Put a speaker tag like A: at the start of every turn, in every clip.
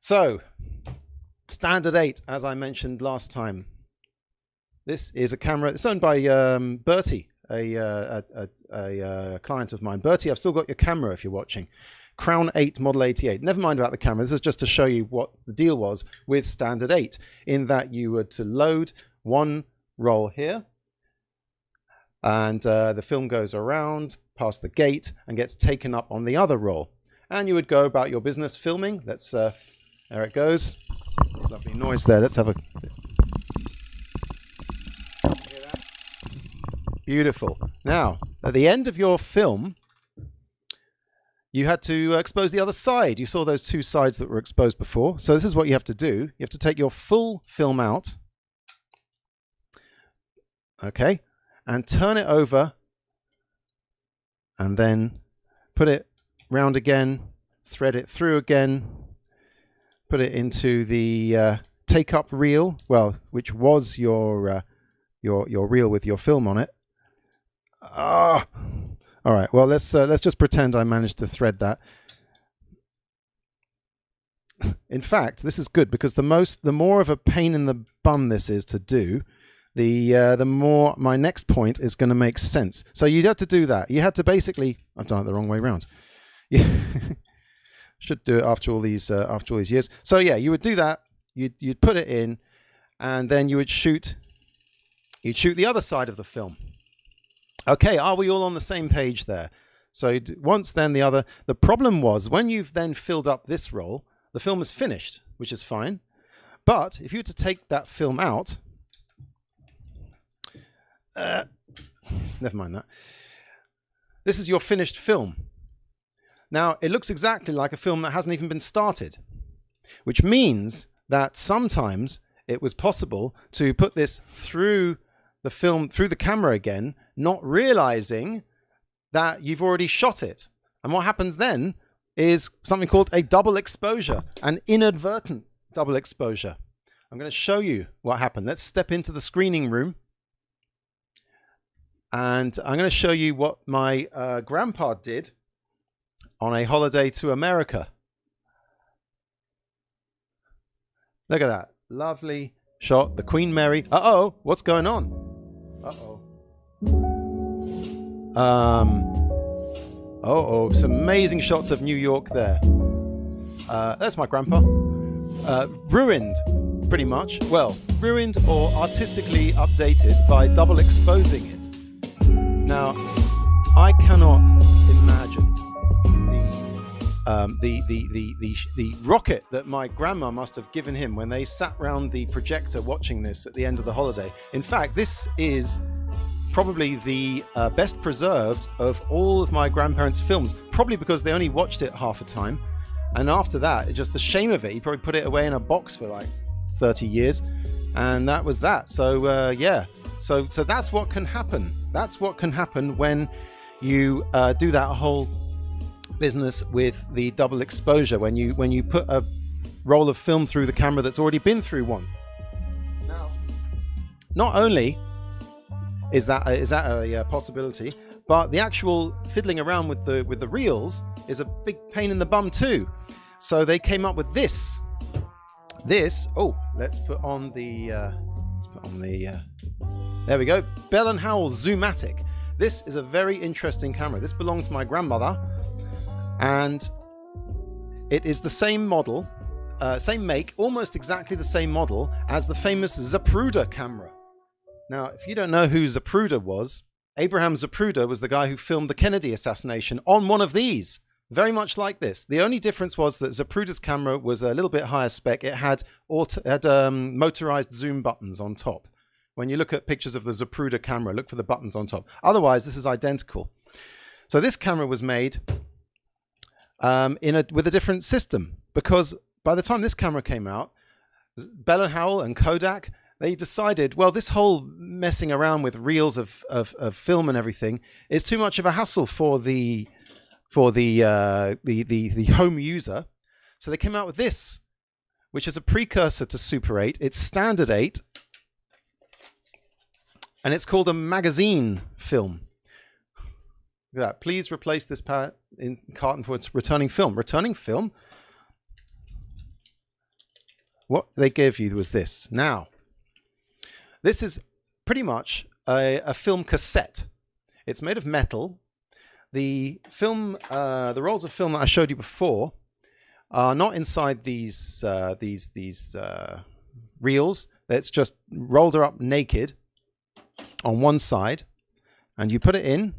A: So, standard 8, as I mentioned last time. This is a camera. It's owned by Bertie, a client of mine. Bertie, I've still got your camera if you're watching. Crown 8 Model 88. Never mind about the camera. This is just to show you what the deal was with standard 8, in that you were to load one roll here, and the film goes around past the gate and gets taken up on the other roll. And you would go about your business filming. Let's, there it goes. Lovely noise there. Let's have a... Hear that? Beautiful. Now, at the end of your film, you had to expose the other side. You saw those two sides that were exposed before. So this is what you have to do. You have to take your full film out. Okay. And turn it over. And then put it round again. Thread it through again. Put it into the take-up reel. Well, which was your reel with your film on it. All right. Well, let's just pretend I managed to thread that. In fact, this is good because the more of a pain in the bum this is to do, the more my next point is going to make sense. So you had to do that. You had to basically, I've done it the wrong way around. Should do it after all these years. So yeah, you would do that. You'd put it in, and then you would shoot. You'd shoot the other side of the film. Okay, are we all on the same page there? So once, then the other. The problem was when you've then filled up this roll, the film is finished, which is fine. But if you were to take that film out, never mind that. This is your finished film. Now, it looks exactly like a film that hasn't even been started, which means that sometimes it was possible to put this through the film, through the camera again, not realizing that you've already shot it. And what happens then is something called a double exposure, an inadvertent double exposure. I'm going to show you what happened. Let's step into the screening room. And I'm going to show you what my grandpa did on a holiday to America. Look at that. Lovely shot. The Queen Mary. Uh-oh. What's going on? Uh-oh. Uh-oh. Some amazing shots of New York there. That's my grandpa. Ruined, pretty much. Well, ruined or artistically updated by double exposing it. Now, I cannot imagine the rocket that my grandma must have given him when they sat round the projector watching this at the end of the holiday. In fact, this is probably the best preserved of all of my grandparents' films, probably because they only watched it half a time. And after that, just the shame of it, he probably put it away in a box for like 30 years. And that was that. So, yeah. So that's what can happen. That's what can happen when you do that whole business with the double exposure, when you put a roll of film through the camera that's already been through once. Now, not only is that a possibility, but the actual fiddling around with the reels is a big pain in the bum too. So they came up with this. Let's put on the there we go, Bell & Howell Zoomatic. This is a very interesting camera. This belongs to my grandmother, and it is the same model, same make, almost exactly the same model as the famous Zapruder camera. Now, if you don't know who Zapruder was, Abraham Zapruder was the guy who filmed the Kennedy assassination on one of these, very much like this. The only difference was that Zapruder's camera was a little bit higher spec. It had motorized zoom buttons on top. When you look at pictures of the Zapruder camera, look for the buttons on top. Otherwise, this is identical. So this camera was made with a different system, because by the time this camera came out, Bell & Howell and Kodak, they decided, well, this whole messing around with reels of film and everything is too much of a hassle for the home user. So they came out with this, which is a precursor to Super 8. It's standard 8. And it's called a magazine film. Look at that. Please replace this carton for its returning film. Returning film? what they gave you was this. Now, this is pretty much a film cassette. It's made of metal. The film, the rolls of film that I showed you before are not inside these reels. It's just rolled up naked on one side, and you put it in,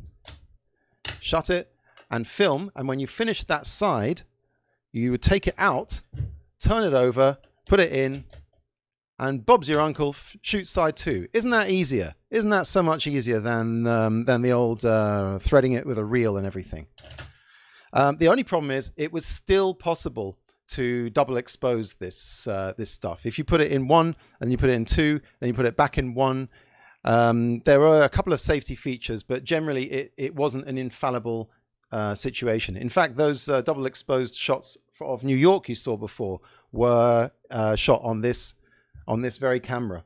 A: shut it, and film. And when you finish that side, you would take it out, turn it over, put it in, and Bob's your uncle, shoot side 2. Isn't that easier? Isn't that so much easier than the old threading it with a reel and everything? The only problem is it was still possible to double expose this this stuff. If you put it in 1 and you put it in 2, then you put it back in 1. There were a couple of safety features, but generally it wasn't an infallible situation. In fact, those double exposed shots of New York you saw before were shot on this very camera.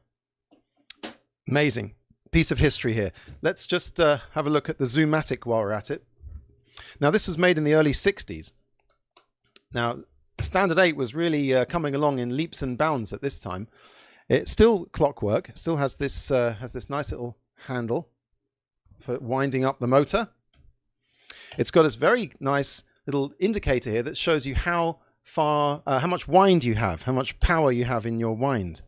A: Amazing piece of history here. Let's just have a look at the Zoomatic while we're at it. Now, this was made in the early 60s. Now, Standard 8 was really coming along in leaps and bounds at this time. It's still clockwork. It still has this nice little handle for winding up the motor. It's got this very nice little indicator here that shows you how much wind you have, how much power you have in your wind.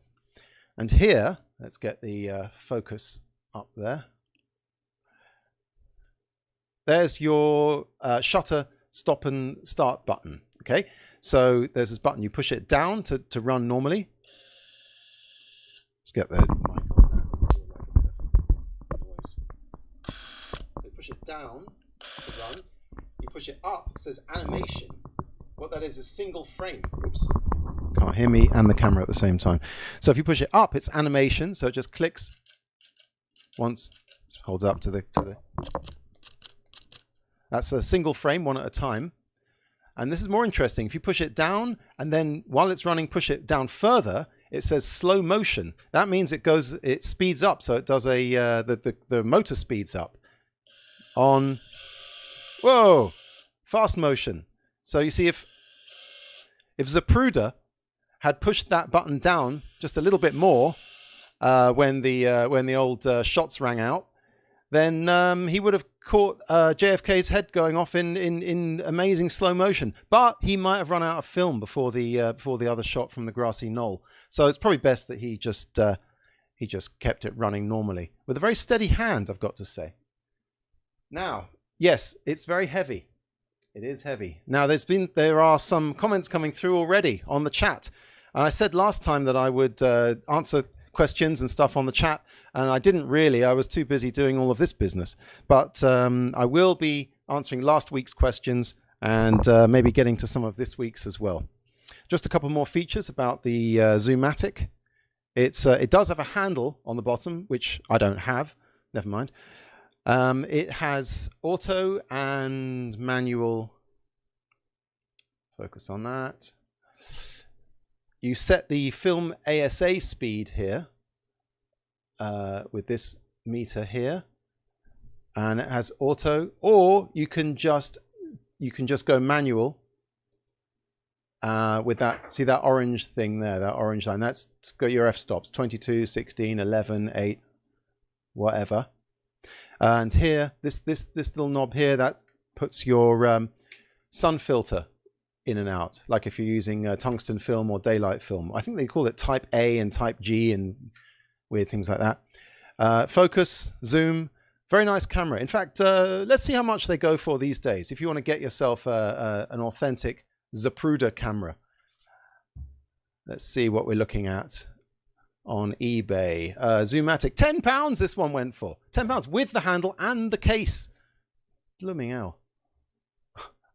A: And here, let's get the focus up there. There's your shutter stop and start button. Okay, so there's this button. You push it down to run normally. Let's get the mic on there. So you push it down to run. You push it up. It says animation. What that is single frame. Oops. Can't hear me and the camera at the same time. So if you push it up, it's animation. So it just clicks once, holds up to the. That's a single frame, one at a time. And this is more interesting. If you push it down and then while it's running, push it down further, it says slow motion. That means it speeds up. So it does the motor speeds up on, whoa, fast motion. So you see if Zapruder had pushed that button down just a little bit more when the old shots rang out, then he would have caught JFK's head going off in amazing slow motion. But he might have run out of film before the other shot from the grassy knoll. So it's probably best that he just kept it running normally with a very steady hand, I've got to say. Now, yes, it's very heavy. It is heavy. Now, there are some comments coming through already on the chat. And I said last time that I would answer questions and stuff on the chat, and I didn't really. I was too busy doing all of this business. But I will be answering last week's questions and maybe getting to some of this week's as well. Just a couple more features about the Zoomatic. It does have a handle on the bottom, which I don't have. Never mind. It has auto and manual. Focus on that. You set the film ASA speed here with this meter here, and it has auto, or you can just go manual with that. See that orange thing there, that orange line? That's got your f-stops, 22, 16, 11, 8, whatever. And here, this little knob here, that puts your sun filter in and out, like if you're using tungsten film or daylight film. I think they call it type A and type G and weird things like that. Focus, zoom, very nice camera. In fact, let's see how much they go for these days. If you want to get yourself an authentic Zapruder camera. Let's see what we're looking at on eBay. Zoomatic, £10 this one went for. £10 with the handle and the case. Blooming hell.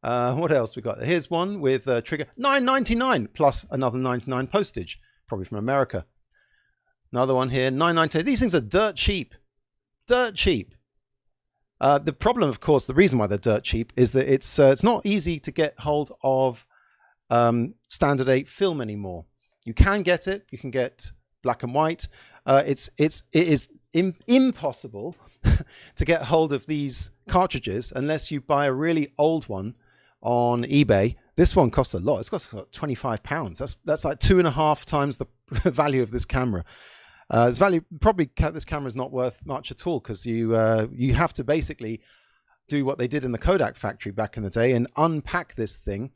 A: What else we got? Here's one with trigger, $9.99 plus another $9.99 postage, probably from America. Another one here, $9.99. These things are dirt cheap. Dirt cheap. The problem, of course, the reason why they're dirt cheap is that it's not easy to get hold of Standard 8 film anymore. You can get it. You can get black and white. It is impossible to get hold of these cartridges unless you buy a really old one on eBay. This one costs a lot. It's cost £25. That's like 2.5 times the value of this camera. This camera is not worth much at all, because you have to basically do what they did in the Kodak factory back in the day and unpack this thing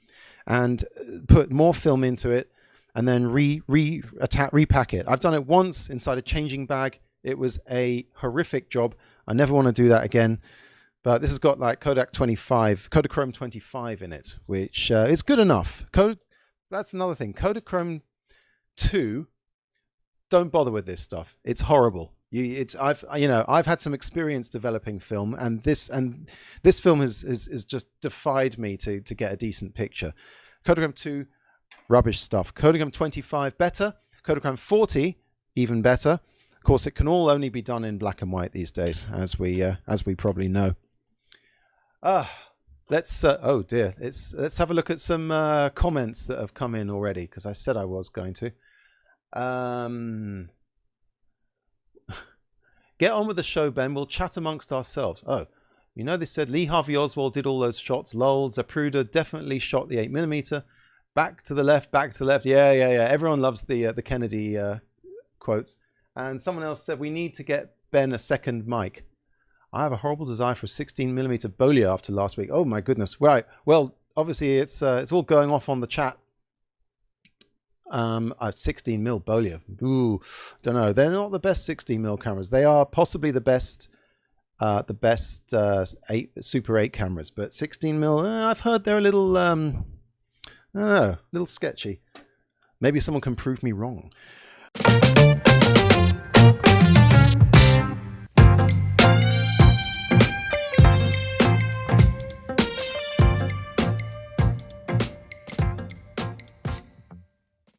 A: and put more film into it and then repack it. I've done it once inside a changing bag. It was a horrific job. I never want to do that again. But this has got like Kodachrome 25 in it, which is good enough. That's another thing. Kodachrome 2, don't bother with this stuff. It's horrible. I've had some experience developing film, and this film has just defied me to get a decent picture. Kodachrome 2, rubbish stuff. Kodachrome 25, better. Kodachrome 40, even better. Of course, it can all only be done in black and white these days, as we probably know. Let's oh dear, let's have a look at some comments that have come in already, because I said I was going to. Get on with the show, Ben. We'll chat amongst ourselves. Oh, they said Lee Harvey Oswald did all those shots. Lol. Zapruder definitely shot the 8mm. Back to the left, back to the left. Yeah. Everyone loves the Kennedy quotes. And someone else said we need to get Ben a second mic. I have a horrible desire for a 16mm Bollier after last week. Oh my goodness. Right. Well, obviously it's all going off on the chat. A 16mm Bollier. Ooh, don't know. They're not the best 16mm cameras. They are possibly the best Super 8 cameras, but 16mm, I've heard they're a little I don't know, a little sketchy. Maybe someone can prove me wrong.